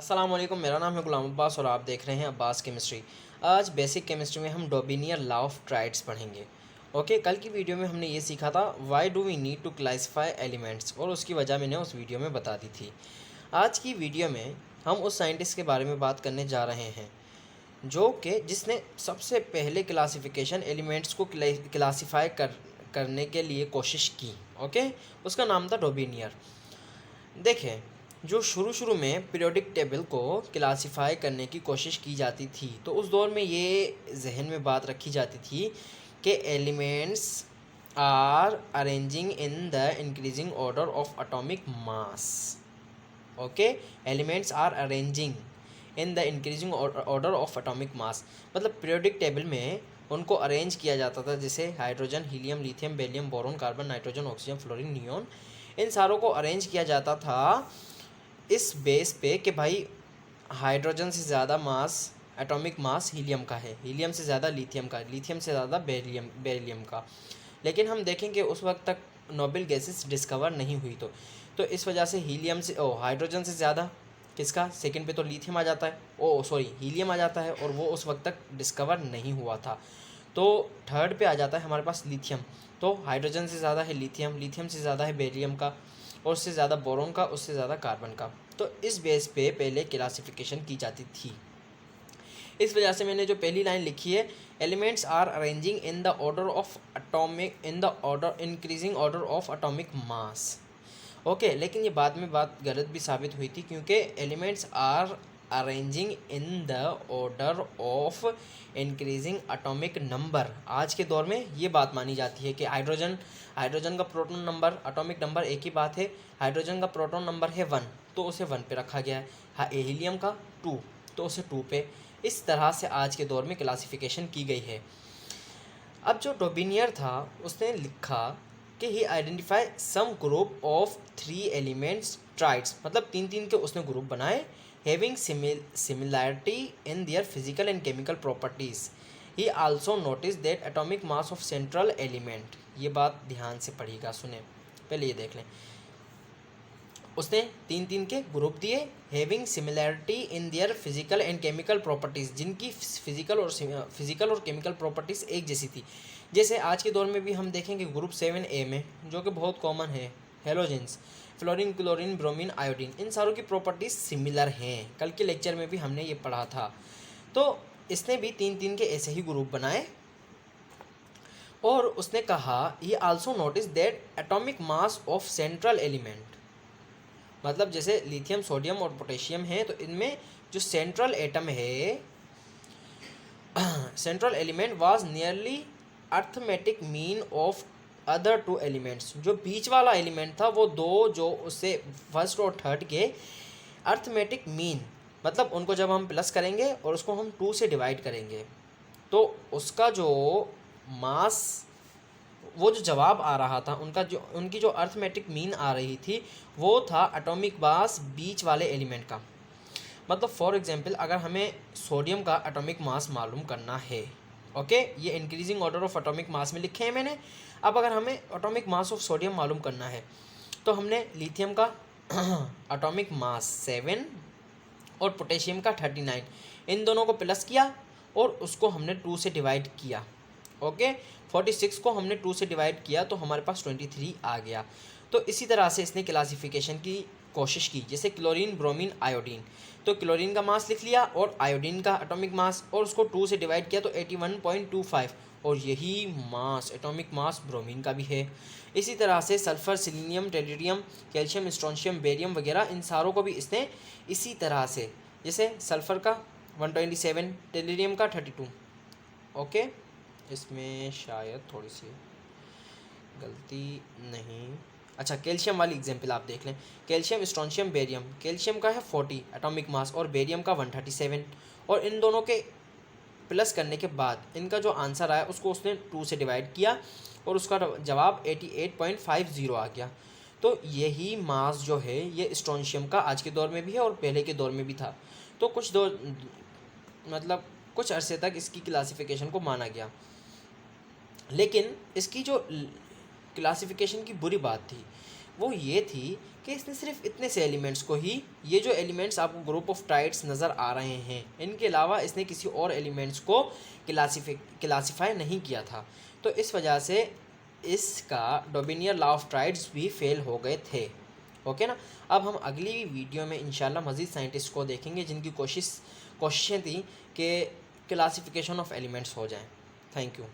अस्सलाम वालेकुम। मेरा नाम है गुलाम अब्बास और आप देख रहे हैं अब्बास केमिस्ट्री। आज बेसिक केमिस्ट्री में हम डॉबिनियर लॉ ऑफ ट्राइड्स पढ़ेंगे। ओके, कल की वीडियो में हमने ये सीखा था why do we need to classify elements, और उसकी वजह मैंने उस वीडियो में बता दी थी। आज की वीडियो में हम उस साइंटिस्ट के बारे में बात करने जा रहे हैं जो कि जिसने सबसे पहले क्लासिफिकेशन एलिमेंट्स को क्लासीफाई करने के लिए कोशिश की। ओके, उसका नाम था डॉबिनियर। देखें, जो शुरू में पीरियोडिक टेबल को क्लासिफाई करने की कोशिश की जाती थी तो उस दौर में ये जहन में बात रखी जाती थी कि elements are arranging in the increasing order of atomic mass. Okay, elements are arranging in the increasing order of atomic mass, मतलब पीरियोडिक टेबल में उनको अरेंज किया जाता था, जैसे hydrogen, helium, lithium, beryllium, boron, carbon, nitrogen, oxygen, fluorine, neon, इन सारों को अरेंज किया जाता था इस बेस पे कि भाई हाइड्रोजन से ज़्यादा मास, एटॉमिक मास हीलियम का है, हीलियम से ज़्यादा लिथियम का, लिथियम से ज़्यादा बेरिलियम का। लेकिन हम देखेंगे उस वक्त तक नोबेल गैसेस डिस्कवर नहीं हुई, तो इस वजह से हीलियम से हाइड्रोजन से ज़्यादा किसका, सेकंड पे तो लिथियम आ जाता है, हीलियम आ जाता है, और वो उस वक्त तक डिस्कवर नहीं हुआ था। तो थर्ड पे आ जाता है हमारे पास लिथियम। तो हाइड्रोजन से ज़्यादा है लिथियम, लिथियम से ज़्यादा है बेरिलियम का, और उससे ज़्यादा बोरोन का, उससे ज़्यादा कार्बन का। तो इस बेस पे पहले क्लासिफिकेशन की जाती थी। इस वजह से मैंने जो पहली लाइन लिखी है, elements are arranging in the order of atomic in the order increasing order of atomic mass. Okay, लेकिन ये बाद में बात गलत भी साबित हुई थी, क्योंकि elements are arranging in the order of increasing atomic number. आज के दौर में ये बात मानी जाती है कि हाइड्रोजन का प्रोटॉन नंबर, एटॉमिक नंबर एक ही बात है। हाइड्रोजन का प्रोटॉन नंबर है 1, तो उसे 1 पे रखा गया है। हीलियम का 2, तो उसे 2 पे। इस तरह से आज के दौर में क्लासिफिकेशन की गई है। अब जो डॉबिनियर था उसने लिखा कि he identify some group of 3 elements triads, मतलब 3 के उसने ग्रुप बनाए, having similarity in their physical and chemical properties. He also notice that atomic mass of central element, ये बात ध्यान से पढ़िएगा, सुने, पहले ये देख लें। उसने 3 के ग्रुप दिए, having similarity in their physical and chemical properties, जिनकी फिजिकल और केमिकल प्रॉपर्टीज़ एक जैसी थी। जैसे आज के दौर में भी हम देखेंगे ग्रुप 7A में, जो कि बहुत कॉमन है, halogens, fluorine, chlorine, bromine, iodine, इन सारों की प्रॉपर्टीज़ सिमिलर हैं। कल के लेक्चर में भी हमने ये पढ़ा था। तो इसने भी 3 के ऐसे ही ग्रुप बनाए, और उसने कहा ही also notice that atomic mass of central element, मतलब जैसे लिथियम, सोडियम और पोटेशियम है, तो इनमें जो सेंट्रल एटम है, central element was nearly arithmetic mean of other 2 elements. जो बीच वाला एलिमेंट था वो दो जो उससे फर्स्ट और थर्ड के अर्थमेटिक मीन, मतलब उनको जब हम प्लस करेंगे और उसको हम 2 से डिवाइड करेंगे तो उसका जो मास, वो जो जवाब आ रहा था उनकी जो अर्थमेटिक मीन आ रही थी वो था एटॉमिक मास बीच वाले एलिमेंट का। मतलब फॉर एग्जांपल अगर हमें सोडियम का एटॉमिक मास मालूम करना है, ओके, ये इंक्रीजिंग ऑर्डर ऑफ एटॉमिक मास में लिखे हैं मैंने। अब अगर हमें एटॉमिक मास ऑफ सोडियम मालूम करना है तो हमने लिथियम का एटॉमिक मास 7 और पोटेशियम का 39, इन दोनों को प्लस किया और उसको हमने 2 से डिवाइड किया। ओके, 46 को हमने 2 से डिवाइड किया तो हमारे पास 23 आ गया। तो इसी तरह से इसने क्लासिफिकेशन की कोशिश की, जैसे क्लोरीन, ब्रोमीन, आयोडीन, तो क्लोरीन का मास लिख लिया और आयोडीन का एटॉमिक मास, और उसको 2 से डिवाइड किया तो 81.25, और यही मास, एटॉमिक मास ब्रोमीन का भी है। इसी तरह से sulphur, selenium, tellurium, calcium, strontium, barium वगैरह, इन सारों को भी इसने इसी तरह से, जैसे सल्फर का 127, टेल्यूरियम का 32। ओके, इसमें शायद थोड़ी सी गलती नहीं, अच्छा कैल्शियम वाली एग्जांपल आप देख लें। कैल्शियम, स्ट्रोंशियम, बेरियम, कैल्शियम का है 40 एटॉमिक मास और बेरियम का 137, और इन दोनों के प्लस करने के बाद इनका जो आंसर आया उसको उसने 2 से डिवाइड किया और उसका जवाब 88.50 आ गया। तो यही मास जो है ये स्ट्रोंशियम का आज के दौर में भी है और पहले के दौर में भी था। तो कुछ अरसे तक इसकी क्लासिफिकेशन को माना गया, लेकिन इसकी जो क्लासिफिकेशन की बुरी बात थी वो ये थी कि इसने सिर्फ इतने से एलिमेंट्स को ही, ये जो एलिमेंट्स आपको ग्रुप ऑफ ट्राइड्स नज़र आ रहे हैं, इनके अलावा इसने किसी और एलिमेंट्स को क्लासीफाई नहीं किया था। तो इस वजह से इसका डोबिनियर लॉ ऑफ ट्राइड्स भी फेल हो गए थे। ओके ना। अब हम अगली वीडियो में इंशाल्लाह मज़ीद साइंटिस्ट को देखेंगे जिनकी कोशिशें थी कि क्लासिफिकेशन ऑफ एलिमेंट्स हो जाएं। Thank you.